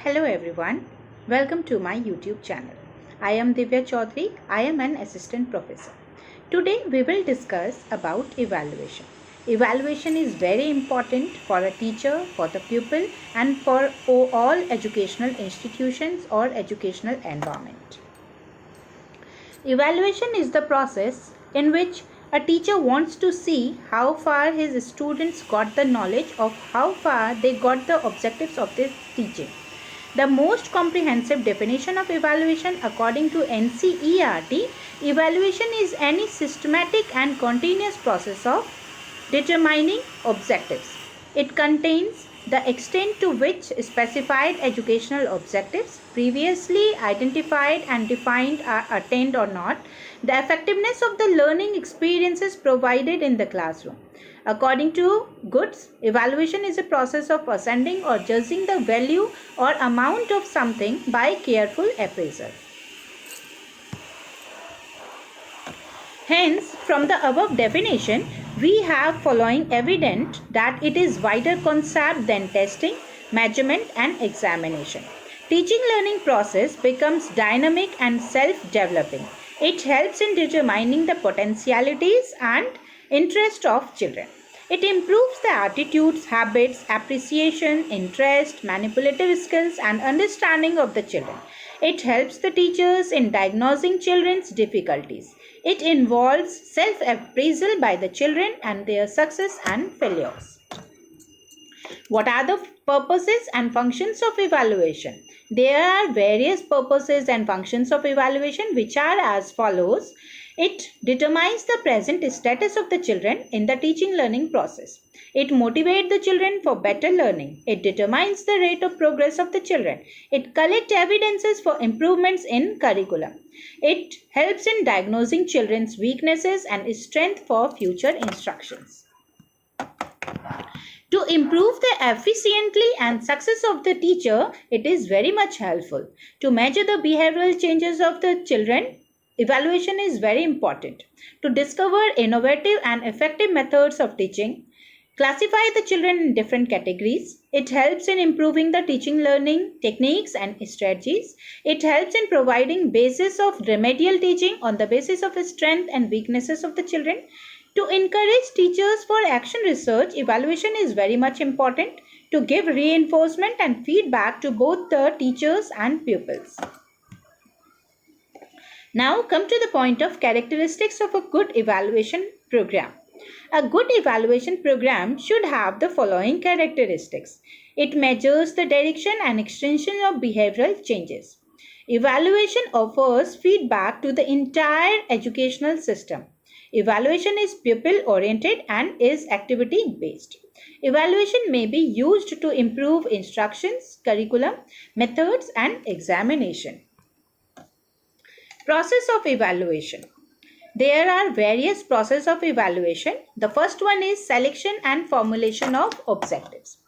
Hello everyone, welcome to my YouTube channel. I am Divya Chaudhary. I am an assistant professor. Today we will discuss about evaluation. Evaluation is very important for a teacher, for the pupil and for all educational institutions or educational environment. Evaluation is the process in which a teacher wants to see how far his students got the knowledge of how far they got the objectives of this teaching. The most comprehensive definition of evaluation according to NCERT, evaluation is any systematic and continuous process of determining objectives. It contains the extent to which specified educational objectives previously identified and defined are attained or not, the effectiveness of the learning experiences provided in the classroom. According to Goods, evaluation is a process of ascending or judging the value or amount of something by careful appraisal. Hence, from the above definition, we have following evident that it is wider concept than testing, measurement and examination. Teaching learning process becomes dynamic and self-developing. It helps in determining the potentialities and interest of children. It improves the attitudes, habits, appreciation, interest, manipulative skills and understanding of the children. It helps the teachers in diagnosing children's difficulties. It involves self-appraisal by the children and their success and failures. What are the purposes and functions of evaluation? There are various purposes and functions of evaluation which are as follows. It determines the present status of the children in the teaching learning process. It motivates the children for better learning. It determines the rate of progress of the children. It collects evidences for improvements in curriculum. It helps in diagnosing children's weaknesses and strength for future instructions. To improve the efficiency and success of the teacher, it is very much helpful. To measure the behavioral changes of the children, evaluation is very important. To discover innovative and effective methods of teaching, classify the children in different categories. It helps in improving the teaching learning techniques and strategies. It helps in providing basis of remedial teaching on the basis of the strength and weaknesses of the children. To encourage teachers for action research, evaluation is very much important to give reinforcement and feedback to both the teachers and pupils. Now come to the point of characteristics of a good evaluation program. A good evaluation program should have the following characteristics. It measures the direction and extension of behavioral changes. Evaluation offers feedback to the entire educational system. Evaluation is pupil-oriented and is activity-based. Evaluation may be used to improve instructions, curriculum, methods and examination. Process of evaluation. There are various processes of evaluation. The first one is selection and formulation of objectives.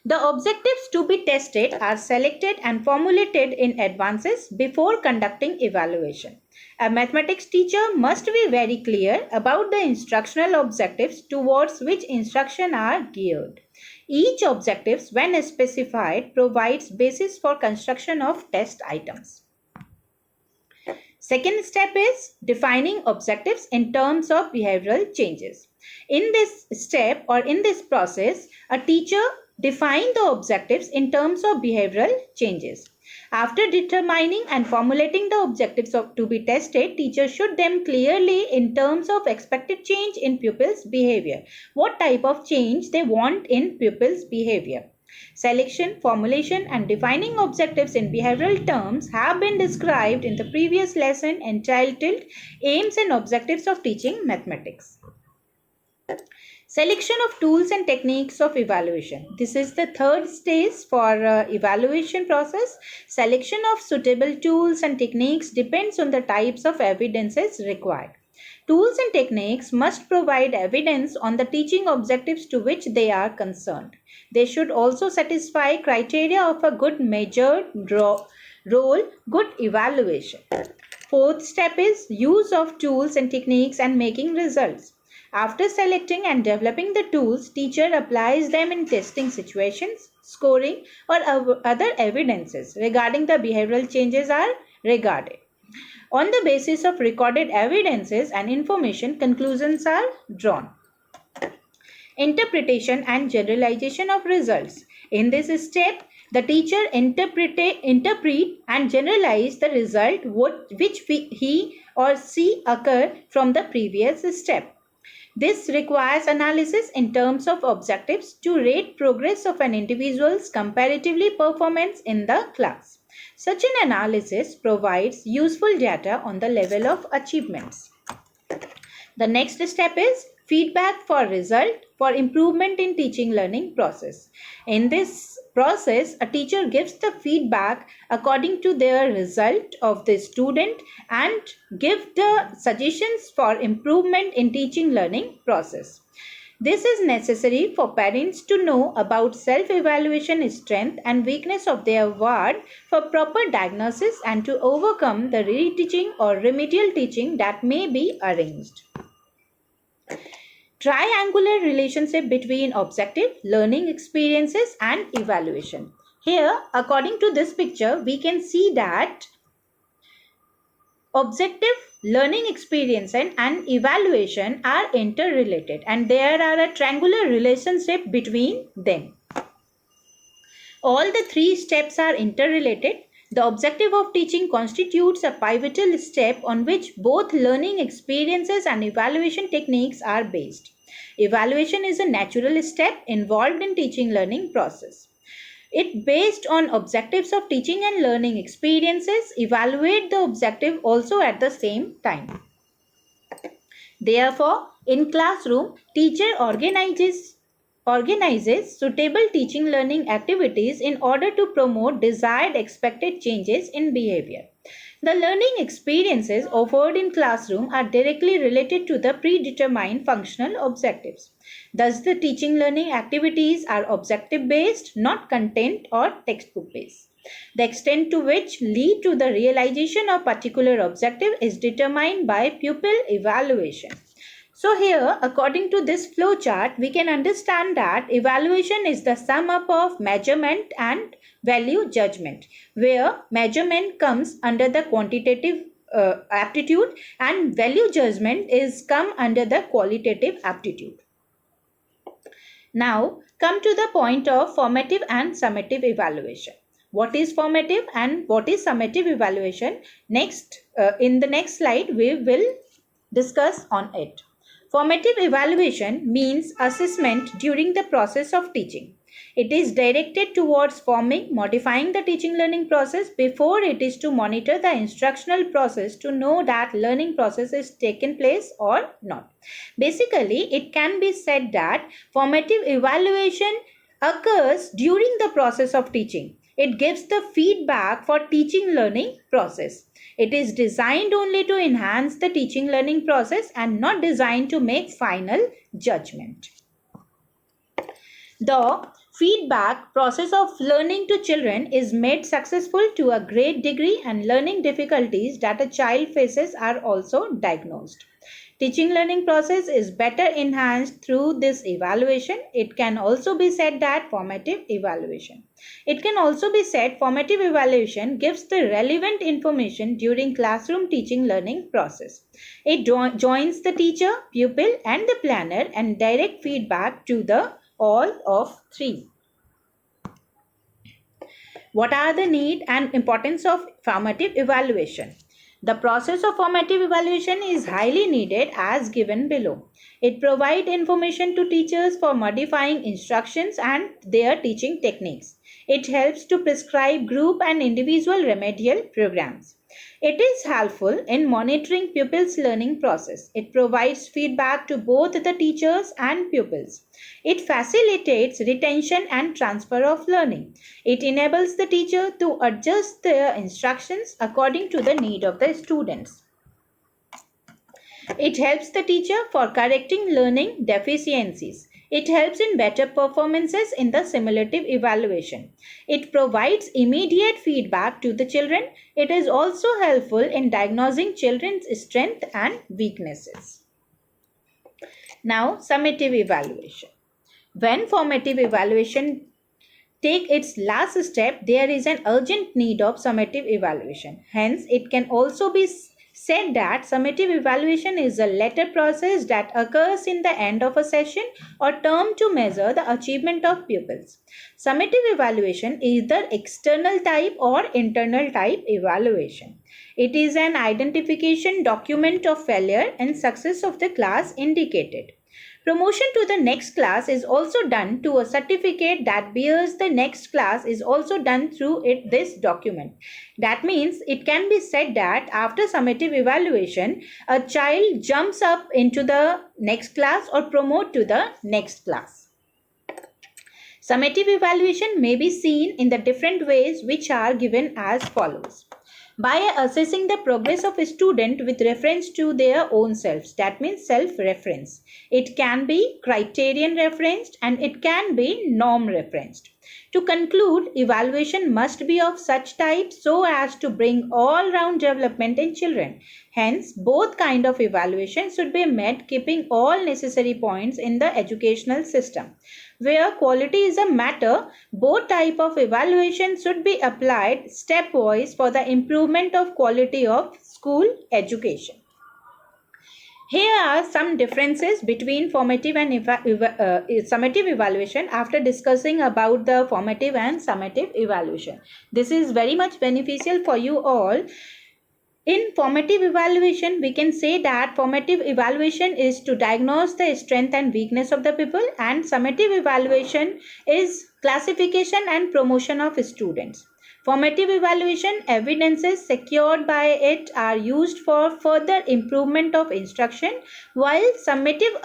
The objectives to be tested are selected and formulated in advance before conducting evaluation. A mathematics teacher must be very clear about the instructional objectives towards which instruction are geared. Each objective, when specified, provides basis for construction of test items. Second step is defining objectives in terms of behavioral changes. In this step or in this process, a teacher defines the objectives in terms of behavioral changes. After determining and formulating the objectives to be tested, teachers should them clearly in terms of expected change in pupils' behavior. What type of change they want in pupils' behavior. Selection, formulation and defining objectives in behavioral terms have been described in the previous lesson entitled Aims and Objectives of Teaching Mathematics. Selection of tools and techniques of evaluation. This is the third stage for evaluation process. Selection of suitable tools and techniques depends on the types of evidences required. Tools and techniques must provide evidence on the teaching objectives to which they are concerned. They should also satisfy criteria of a good measured role, good evaluation. Fourth step is use of tools and techniques and making results. After selecting and developing the tools, teacher applies them in testing situations. scoring, or other evidences regarding the behavioral changes are regarded. On the basis of recorded evidences and information, conclusions are drawn. Interpretation and generalization of results. In this step, the teacher interpret and generalize the result which he or she occurred from the previous step. This requires analysis in terms of objectives to rate progress of an individual's comparatively performance in the class. Such an analysis provides useful data on the level of achievements. The next step is feedback for result for improvement in teaching learning process. In this process, a teacher gives the feedback according to their result of the student and give the suggestions for improvement in teaching learning process. This is necessary for parents to know about self-evaluation strength and weakness of their ward for proper diagnosis and to overcome the reteaching or remedial teaching that may be arranged. Triangular relationship between objective, learning experiences and evaluation. Here, according to this picture, we can see that objective, learning experience and evaluation are interrelated and there are a triangular relationship between them. All the three steps are interrelated. The objective of teaching constitutes a pivotal step on which both learning experiences and evaluation techniques are based. Evaluation is a natural step involved in teaching learning process. It based on objectives of teaching and learning experiences, evaluate the objective also at the same time. Therefore, in classroom, teacher organizes suitable teaching learning activities in order to promote desired expected changes in behavior. The learning experiences offered in classroom are directly related to the predetermined functional objectives. Thus, the teaching learning activities are objective based, not content or textbook based. The extent to which lead to the realization of particular objective is determined by pupil evaluation. So here, according to this flow chart, we can understand that evaluation is the sum up of measurement and value judgment, where measurement comes under the quantitative aptitude and value judgment is come under the qualitative aptitude. Now, come to the point of formative and summative evaluation. What is formative and what is summative evaluation? Next, in the next slide, we will discuss on it. Formative evaluation means assessment during the process of teaching. It is directed towards forming, modifying the teaching learning process before it is to monitor the instructional process to know that learning process is taken place or not. Basically, it can be said that formative evaluation occurs during the process of teaching. It gives the feedback for teaching learning process. It is designed only to enhance the teaching learning process and not designed to make final judgment. The feedback process of learning to children is made successful to a great degree and learning difficulties that a child faces are also diagnosed. Teaching learning process is better enhanced through this evaluation. It can also be said that formative evaluation. It can also be said formative evaluation gives the relevant information during classroom teaching learning process. It joins the teacher, pupil and the planner and direct feedback to the all of three. What are the need and importance of formative evaluation? The process of formative evaluation is highly needed as given below. It provides information to teachers for modifying instructions and their teaching techniques. It helps to prescribe group and individual remedial programs. It is helpful in monitoring pupils' learning process. It provides feedback to both the teachers and pupils. It facilitates retention and transfer of learning. It enables the teacher to adjust their instructions according to the need of the students. It helps the teacher for correcting learning deficiencies. It helps in better performances in the summative evaluation. It provides immediate feedback to the children. It is also helpful in diagnosing children's strengths and weaknesses. Now, summative evaluation. When formative evaluation take its last step, there is an urgent need of summative evaluation. Hence, it can also be said that summative evaluation is a later process that occurs in the end of a session or term to measure the achievement of pupils. Summative evaluation is either external type or internal type evaluation. It is an identification document of failure and success of the class indicated. Promotion to the next class is also done to a certificate that bears the next class is also done through this document. That means it can be said that after summative evaluation, a child jumps up into the next class or promote to the next class. Summative evaluation may be seen in the different ways which are given as follows. By assessing the progress of a student with reference to their own selves, that means self-reference. It can be criterion referenced and it can be norm referenced. To conclude, evaluation must be of such type so as to bring all-round development in children. Hence, both kind of evaluation should be met keeping all necessary points in the educational system. Where quality is a matter, both type of evaluation should be applied stepwise for the improvement of quality of school education. Here are some differences between formative and summative evaluation after discussing about the formative and summative evaluation. This is very much beneficial for you all. In formative evaluation, we can say that formative evaluation is to diagnose the strength and weakness of the people, and summative evaluation is classification and promotion of students. Formative evaluation evidences secured by it are used for further improvement of instruction, while summative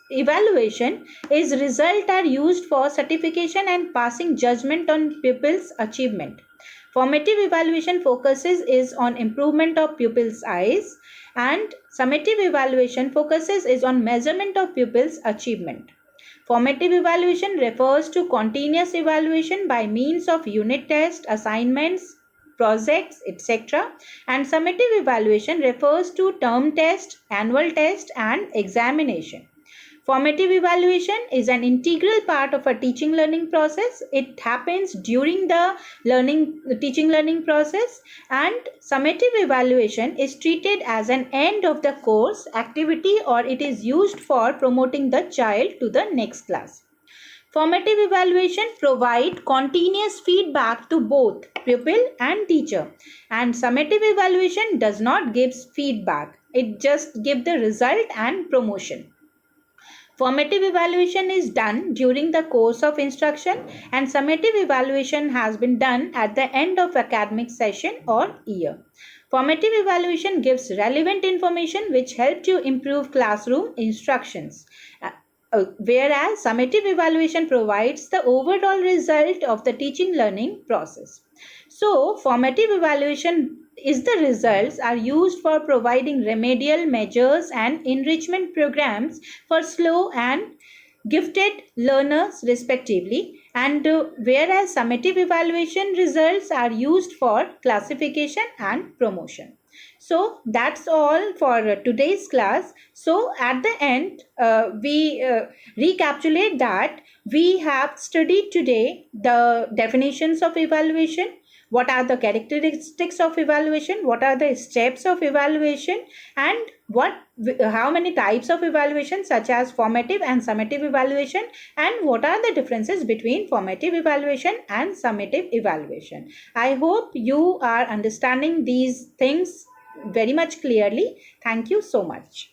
evaluation is result are used for certification and passing judgment on pupils' achievement. Formative evaluation focuses is on improvement of pupils' eyes, and summative evaluation focuses is on measurement of pupils' achievement. Formative evaluation refers to continuous evaluation by means of unit tests, assignments, projects, etc. And summative evaluation refers to term test, annual test and examination. Formative evaluation is an integral part of a teaching learning process. It happens during the teaching learning process, and summative evaluation is treated as an end of the course activity, or it is used for promoting the child to the next class. Formative evaluation provide continuous feedback to both pupil and teacher, and summative evaluation does not give feedback. It just gives the result and promotion. Formative evaluation is done during the course of instruction, and summative evaluation has been done at the end of academic session or year. Formative evaluation gives relevant information which help to improve classroom instructions, whereas summative evaluation provides the overall result of the teaching learning process. So, formative evaluation is the results are used for providing remedial measures and enrichment programs for slow and gifted learners respectively, and whereas summative evaluation results are used for classification and promotion. So that's all for today's class. So at the end, we recapitulate that we have studied today the definitions of evaluation, what are the characteristics of evaluation, what are the steps of evaluation, and how many types of evaluation such as formative and summative evaluation, and what are the differences between formative evaluation and summative evaluation. I hope you are understanding these things very much clearly. Thank you so much.